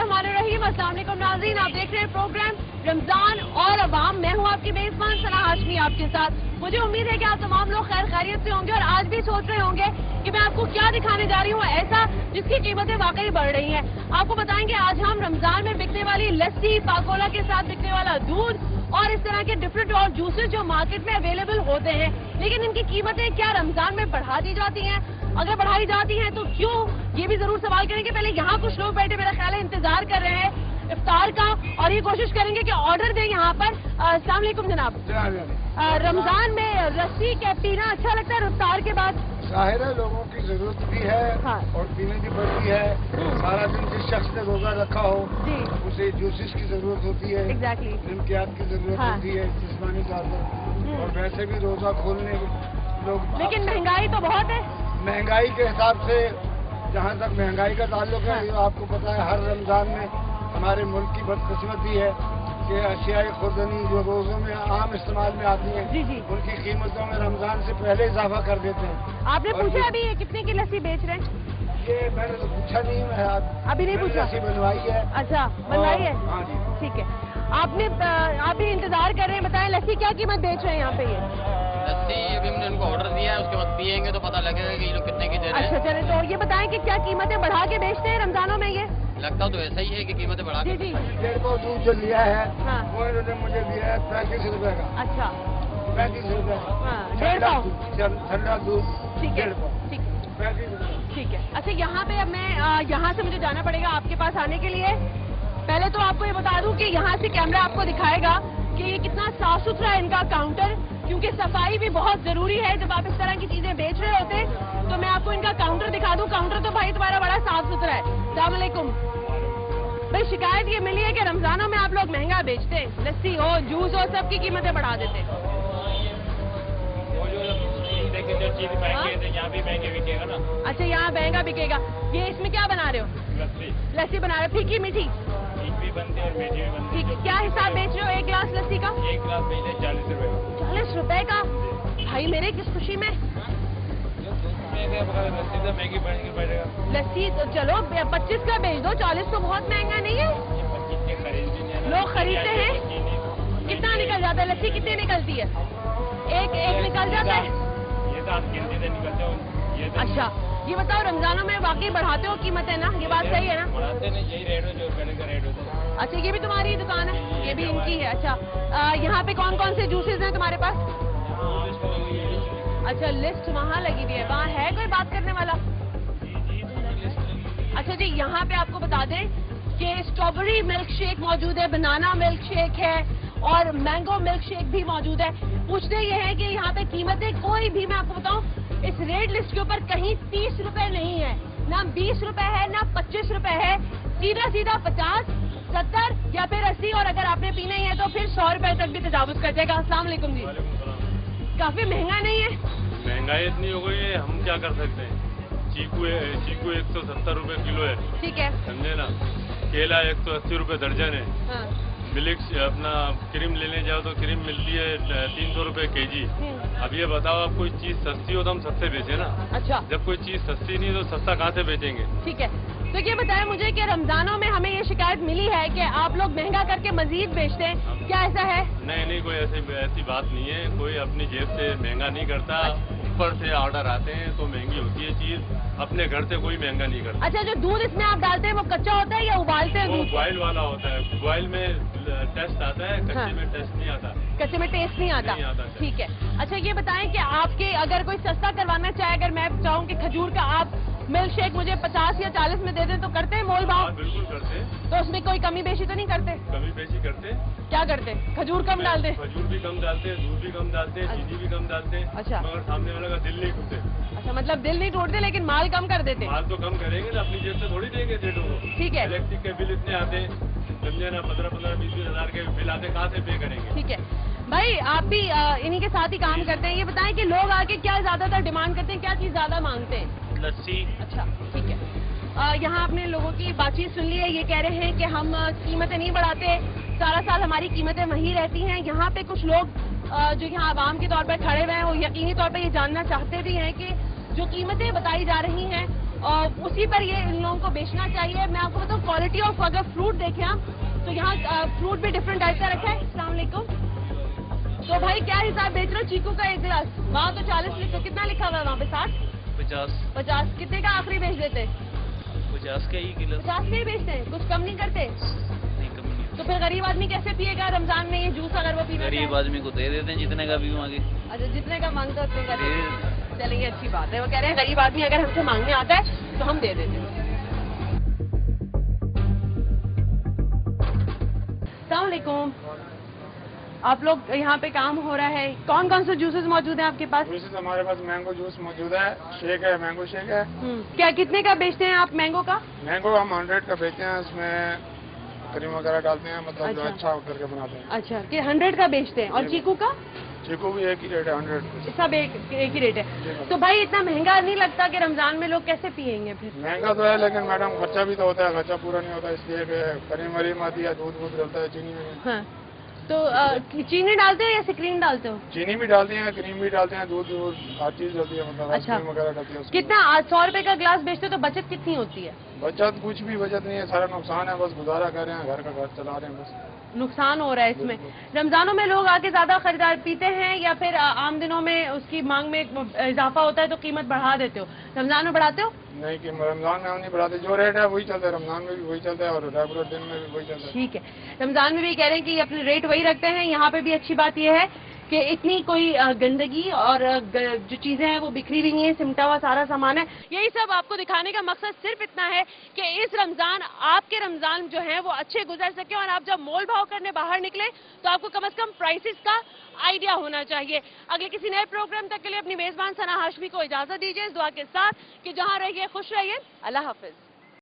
बिस्मिल्लाहिर्रहमानिर्रहीम। अस्सलाम वालेकुम नाज़रीन, आप देख रहे हैं प्रोग्राम रमजान और अवाम। मैं हूं आपकी मेजबान सना हाशमी आपके साथ। मुझे उम्मीद है कि आप तमाम लोग खैर खैरियत से होंगे और आज भी सोच रहे होंगे कि मैं आपको क्या दिखाने जा रही हूँ ऐसा जिसकी कीमतें वाकई बढ़ रही हैं। आपको बताएंगे आज हम रमजान में बिकने वाली लस्सी, पाकोला के साथ बिकने वाला दूध और इस तरह के डिफरेंट और जूसेस जो मार्केट में अवेलेबल होते हैं, लेकिन इनकी कीमतें क्या रमजान में बढ़ा दी जाती हैं? अगर बढ़ाई जाती हैं तो क्यों, ये भी जरूर सवाल करेंगे। पहले यहाँ कुछ लोग बैठे मेरा ख्याल है इंतजार कर रहे हैं इफ्तार का और ये कोशिश करेंगे कि ऑर्डर दें यहाँ पर। अस्सलाम वालेकुम जनाब। रमजान में लस्सी क्या पीना अच्छा लगता है इफ्तार के बाद? जाहिर है लोगों की जरूरत भी है हाँ। और पीने की बढ़ती है। सारा दिन जिस शख्स ने रोजा रखा हो जी उसे जूसेस की जरूरत होती है, एग्जैक्टली नमकियात की जरूरत हाँ। होती है, जिस्मानी ताकत, और वैसे भी रोजा खोलने लोग। लेकिन महंगाई तो बहुत है। महंगाई के हिसाब से जहाँ तक महंगाई का ताल्लुक है, हाँ। जो आपको पता है हर रमजान में हमारे मुल्क की बदकिस्मती है कि अशियाई खुर्दनी जो रोजों में आम इस्तेमाल में आती हैं, जी जी, उनकी कीमतों में रमजान से पहले इजाफा कर देते हैं। आपने और पूछा अभी ये कितने की लस्सी बेच रहे हैं? ये मैंने तो पूछा नहीं है, अभी नहीं पूछा? लस्सी बनवाई है। अच्छा बनवाई है, हाँ जी ठीक है। आपने आप भी इंतजार कर रहे हैं, बताएं लस्सी क्या कीमत बेच रहे हैं यहाँ पे? ये लस्सी अभी हमने उनको ऑर्डर दिया है, उसके बाद पियेंगे तो पता लगेगा कि ये लोग कितने की दे रहे हैं। अच्छा चले, तो ये बताएं कि क्या कीमतें बढ़ा के बेचते हैं रमजानों में? ये लगता तो ऐसा ही है कि कीमतें बढ़ा जी के। जी, 1.5 दूध जो लिया है हाँ। वो इन्होंने मुझे दिया है 35 रुपए का। अच्छा 35 रुपए हाँ, 150 ठंडा दूध ठीक है 1.5 ठीक है 35 रुपए। ठीक है। अच्छा यहाँ पे अब मैं यहाँ से मुझे जाना पड़ेगा आपके पास आने के लिए। पहले तो आपको ये बता दूं कि यहाँ से कैमरा आपको दिखाएगा कि ये कितना साफ सुथरा है इनका काउंटर, क्योंकि सफाई भी बहुत जरूरी है जब आप इस तरह की चीजें बेच रहे होते हैं। तो मैं आपको इनका काउंटर दिखा दूं। काउंटर तो भाई तुम्हारा बड़ा साफ सुथरा है। अस्सलाम वालेकुम भाई, शिकायत ये मिली है कि रमजानों में आप लोग महंगा बेचते हैं, लस्सी हो जूस हो सबकी कीमतें बढ़ा देते हैं। जो चीज महंगी है यहाँ भी महंगे बिकेगा ना। अच्छा यहाँ महंगा बिकेगा। ये इसमें क्या बना रहे हो? लस्सी लस्सी बना रहे हो, फीकी मीठी? ठीक भी बनती है और मीठी भी बनती ठीक है। क्या हिसाब बेच रहे हो एक गिलास लस्सी का? है। एक गिलास बेच है 40 रुपए का। 40 रुपए का? भाई मेरे किस खुशी में। लस्सी तो महंगी पड़ेगा। लस्सी तो चलो 25 का बेच दो, 40 तो बहुत महंगा नहीं है। 25 के खरीद भी नहीं। लोग खरीदते हैं। कितना निकल जाता है लस्सी? कितनी निकलती है? एक निकल जाता है। ये तो आप गिनती से निकलते हो। ये तो अच्छा ये बताओ, रमजानों में वाकई बढ़ाते हो कीमतें ना? ये बात सही है ना? बढ़ाते नहीं, यही रेट है जो पहले का रेट होता है। अच्छा ये भी तुम्हारी दुकान है? ये भी इनकी है। अच्छा यहाँ पे कौन कौन से जूसेस हैं तुम्हारे पास? अच्छा लिस्ट वहाँ लगी हुई है, वहाँ है कोई बात करने वाला? अच्छा जी, यहाँ पे आपको बता दें कि स्ट्रॉबेरी मिल्क शेक मौजूद है, बनाना मिल्क शेक है और मैंगो मिल्क शेक भी मौजूद है। पूछते ये है कि यहाँ पे कीमतें कोई भी, मैं आपको बताऊं, इस रेट लिस्ट के ऊपर कहीं 30 रुपए नहीं है, ना 20 रुपए है, ना 25 रुपए है, सीधा सीधा 50, 70 या फिर 80, और अगर आपने पीना ही है तो फिर 100 रुपए तक भी तजावुज कर जाएगा। अस्सलाम वालेकुम जी। काफी महंगा नहीं है? महंगाई इतनी हो गई है, हम क्या कर सकते हैं। चीकू 170 रुपए किलो है, ठीक है। समझे ना। केला 180 रुपए दर्जन है। हाँ। मिल्क अपना क्रीम लेने जाओ तो क्रीम मिलती है 300 रुपए केजी। अब ये बताओ, आप कोई चीज सस्ती हो तो हम सस्ते बेचे ना। अच्छा जब कोई चीज सस्ती नहीं तो सस्ता कहाँ से बेचेंगे। ठीक है। तो ये बताएं मुझे कि रमजानों में हमें ये शिकायत मिली है कि आप लोग महंगा करके मजीद बेचते हैं, क्या ऐसा है? नहीं कोई ऐसी बात नहीं है। कोई अपनी जेब से महंगा नहीं करता। ऊपर से ऑर्डर आते हैं तो महंगी होती है चीज, अपने घर से कोई महंगा नहीं करता। अच्छा जो दूध इसमें आप डालते हैं वो कच्चा होता है या उबालते हैं वो दूध? बॉयल वाला होता है। बॉयल में टेस्ट आता है, कच्चे हाँ। में टेस्ट नहीं आता। कच्चे में टेस्ट नहीं आता? नहीं आता। ठीक है। अच्छा ये बताएं कि आपके अगर कोई सस्ता करवाना चाहे, अगर मैं चाहूँ कि खजूर का आप मिल्क शेक मुझे 50 या 40 में दे दें तो करते हैं मोल भाव? हाँ बिल्कुल करते हैं। तो उसमें कोई कमी बेशी तो नहीं करते? कमी बेची करते हैं। क्या करते हैं? खजूर कम डाल दें? खजूर भी कम डालते हैं, दूध भी कम डालते हैं, चीनी भी कम डालते हैं। अच्छा। मगर सामने वाले का दिल नहीं टूटे। अच्छा मतलब दिल नहीं टूटते लेकिन माल कम कर देते हैं? माल तो कम करेंगे ना, अपनी जेब से थोड़ी देंगे सेठों को। ठीक है। इलेक्ट्रिक के बिल इतने आते हैं, समझे ना, 15-15, 20-20 हजार के बिल आते, कहाँ से पे करेंगे। ठीक है भाई, आप भी इन्हीं के साथ ही काम करते हैं। ये बताएं कि लोग आके क्या ज्यादातर डिमांड करते हैं, क्या चीज ज्यादा मांगते हैं? लस्सी। अच्छा ठीक है। यहाँ आपने लोगों की बातचीत सुन ली है। ये कह रहे हैं कि हम कीमतें नहीं बढ़ाते, सारा साल हमारी कीमतें वही रहती हैं। यहाँ पे कुछ लोग जो यहाँ आवाम के तौर पर खड़े हुए हैं वो यकीनी तौर पर ये जानना चाहते भी हैं कि जो कीमतें बताई जा रही हैं और उसी पर ये इन लोगों को बेचना चाहिए। मैं आपको बताऊँ क्वालिटी ऑफ अगर फ्रूट देखें आप तो यहाँ फ्रूट भी डिफरेंट टाइप का रखा है। अस्सलाम वालेकुम। तो भाई क्या हिसाब बेच रहे हो चीकू का एक गिलास? वहाँ तो 40 लिखा, कितना लिखा हुआ है वहाँ पे? 60 50 कितने का आखिरी बेच देते? 50 का ही किलो। 50 में ही बेचते हैं, कुछ कम नहीं करते? नहीं, कम नहीं। तो फिर गरीब आदमी कैसे पिएगा रमजान में ये जूस अगर वो पीना गरीब आदमी को दे देते हैं जितने का भी मांगे। अच्छा, जितने का मांगते उतने का दे देते। चलिए अच्छी बात है। वो कह रहे हैं गरीब आदमी अगर हमसे मांगने आता है तो हम दे देते हैं। अस्सलाम वालेकुम। आप लोग यहाँ पे काम हो रहा है, कौन कौन से जूसेस मौजूद हैं आपके पास? जूसेस हमारे पास मैंगो जूस मौजूद है, शेक है, मैंगो शेक है। क्या कितने का बेचते हैं आप मैंगो का? मैंगो हम 100 का बेचते हैं, उसमें क्रीम वगैरह डालते हैं, मतलब जो अच्छा। अच्छा करके बनाते हैं। अच्छा, कि 100 का बेचते हैं। और चीकू का? चीकू भी एक ही रेट है, 100। सब एक ही रेट है। तो भाई इतना महंगा नहीं लगता कि रमजान में लोग कैसे पियेंगे फिर? महंगा तो है लेकिन मैडम खर्चा भी तो होता है, खर्चा पूरा नहीं होता, इसलिए क्रीम वरीम आती है, दूध वूध डलता है, चीनी में। हाँ, तो चीनी डालते हो या क्रीम डालते हो? चीनी भी डालते हैं, क्रीम भी डालते हैं, दूध वूध हर चीज डलती है, मतलब अच्छा। आइसक्रीम वगैरह डलती है उसमें। कितना 100 रुपए का ग्लास बेचते हो तो बचत कितनी होती है? बचत कुछ भी बचत नहीं है, सारा नुकसान है, बस गुजारा कर रहे हैं, घर का घर चला रहे हैं बस। नुकसान हो रहा है इसमें। रमजानों में लोग आके ज्यादा खरीदार पीते हैं या फिर आम दिनों में उसकी मांग में इजाफा होता है तो कीमत बढ़ा देते हो? रमजान में बढ़ाते हो? नहीं कि रमजान में हम नहीं बढ़ाते, जो रेट है वही चलता है, रमजान में भी वही चलता है और रेगुलर दिन में भी वही चलता है। ठीक है, रमजान में भी कह रहे हैं कि अपने रेट वही रखते हैं। यहाँ पे भी अच्छी बात यह है कि इतनी कोई गंदगी और जो चीजें हैं वो बिखरी हुई हैं, सिमटा हुआ सारा सामान है। यही सब आपको दिखाने का मकसद सिर्फ इतना है कि इस रमजान आपके रमजान जो हैं वो अच्छे गुजर सके और आप जब मोल भाव करने बाहर निकले तो आपको कम से कम प्राइसेस का आइडिया होना चाहिए। अगले किसी नए प्रोग्राम तक के लिए अपनी मेजबान सना हाशमी को इजाजत दीजिए इस दुआ के साथ कि जहां रहिए खुश रहिए। अल्लाह हाफिज।